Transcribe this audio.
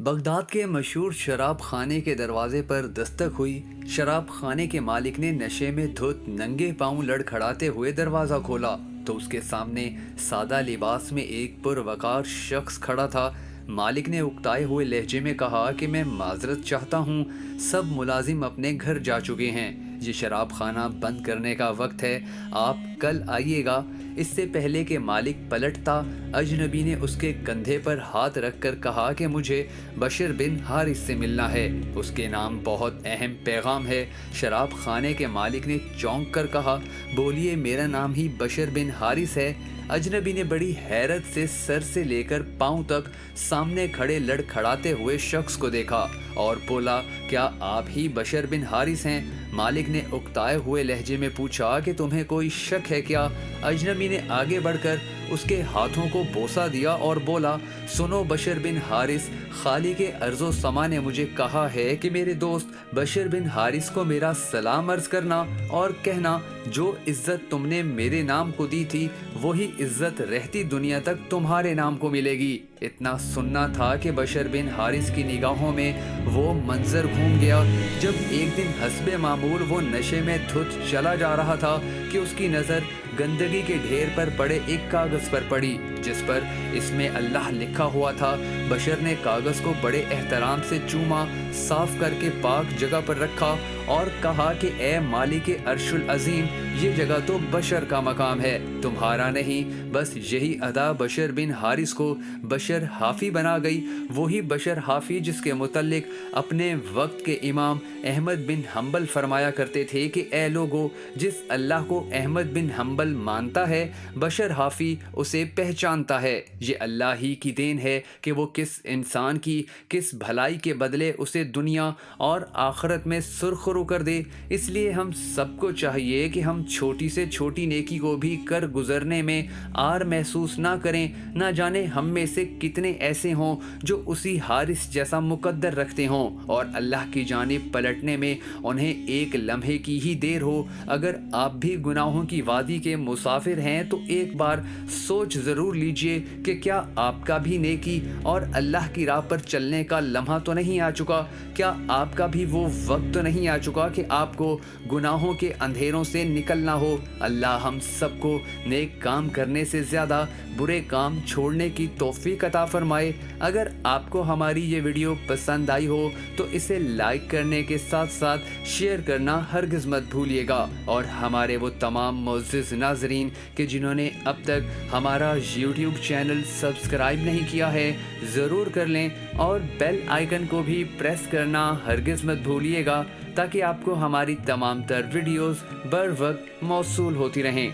Baghdad کے مشہور شراب خانے کے دروازے پر دستک ہوئی۔ شراب خانے کے مالک نے نشے میں دھت ننگے پاؤں لڑکھڑاتے ہوئے دروازہ کھولا تو اس کے سامنے سادہ لباس میں ایک پروقار شخص کھڑا تھا۔ مالک نے اکتائے ہوئے لہجے میں کہا کہ میں معذرت چاہتا ہوں، سب ملازم اپنے گھر جا چکے ہیں، یہ شراب خانہ بند کرنے کا وقت ہے، آپ کل آئیے گا۔ اس سے پہلے کہ مالک پلٹتا، اجنبی نے اس کے کندھے پر ہاتھ رکھ کر کہا کہ مجھے بشر بن حارث سے ملنا ہے، اس کے نام بہت اہم پیغام ہے۔ شراب خانے کے مالک نے چونک کر کہا، بولیے میرا نام ہی بشر بن حارث ہے۔ اجنبی نے بڑی حیرت سے سر سے لے کر پاؤں تک سامنے کھڑے لڑکھڑاتے ہوئے شخص کو دیکھا اور بولا، کیا آپ ہی بشر بن حارث ہیں؟ مالک نے اکتائے ہوئے لہجے میں پوچھا کہ تمہیں کوئی شک ہے کیا؟ اجنبی نے آگے بڑھ کر اس کے ہاتھوں کو بوسہ دیا اور بولا، سنو بشر بن حارث، خالق ارض و سما نے مجھے کہا ہے کہ میرے دوست بشر بن حارث کو میرا سلام عرض کرنا اور کہنا، جو عزت تم نے میرے نام کو دی تھی وہی عزت رہتی دنیا تک تمہارے نام کو ملے گی۔ اتنا سننا تھا کہ بشر بن حارث کی نگاہوں میں وہ منظر گھوم گیا جب ایک دن حسب معمول وہ نشے میں دھت چلا جا رہا تھا کہ اس کی نظر گندگی کے ڈھیر پر پڑے ایک کاغذ پر پڑی جس پر اس میں اللہ لکھا ہوا تھا۔ بشر نے کاغذ کو بڑے احترام سے چوما، صاف کر کے پاک جگہ پر رکھا اور کہا کہ اے مالک عرش العظیم، یہ جگہ تو بشر کا مقام ہے، تمہارا نہیں۔ بس یہی ادا بشر بن حارث کو بشر حافی بنا گئی، وہی بشر حافی جس کے متعلق اپنے وقت کے امام احمد بن حنبل فرمایا کرتے تھے کہ اے لوگو، جس اللہ کو احمد بن حنبل مانتا ہے بشر حافی اسے پہچانتا ہے۔ یہ اللہ ہی کی دین ہے کہ وہ کس انسان کی کس بھلائی کے بدلے اسے دنیا اور آخرت میں سرخرو کر دے۔ اس لیے ہم سب کو چاہیے کہ ہم چھوٹی سے چھوٹی نیکی کو بھی کر گزرنے میں آر محسوس نہ کریں۔ نہ جانے ہم میں سے کتنے ایسے ہوں جو اسی حارث جیسا مقدر رکھتے ہوں اور اللہ کی جانب پلٹنے میں انہیں ایک لمحے کی ہی دیر ہو۔ اگر آپ بھی گناہوں کی وادی کے مسافر ہیں تو ایک بار سوچ ضرور لیجئے کہ کیا آپ کا بھی نیکی اور اللہ کی راہ پر چلنے کا لمحہ تو نہیں آ چکا؟ کیا آپ کا بھی وہ وقت تو نہیں آ چکا کہ آپ کو گناہوں کے اندھیروں سے نکلنا ہو؟ اللہ ہم سب کو نیک کام کرنے سے زیادہ برے کام چھوڑنے کی توفیق عطا فرمائے۔ اگر آپ کو ہماری یہ ویڈیو پسند آئی ہو تو اسے لائک کرنے کے ساتھ ساتھ شیئر کرنا ہرگز مت بھولیے گا، اور ہمارے وہ تمام معزز ناظرین کہ جنہوں نے اب تک ہمارا یوٹیوب چینل سبسکرائب نہیں کیا ہے ضرور کر لیں، اور بیل آئیکن کو بھی پریس کرنا ہرگز مت بھولیے گا تاکہ آپ کو ہماری تمام تر ویڈیوز بر وقت موصول ہوتی رہیں۔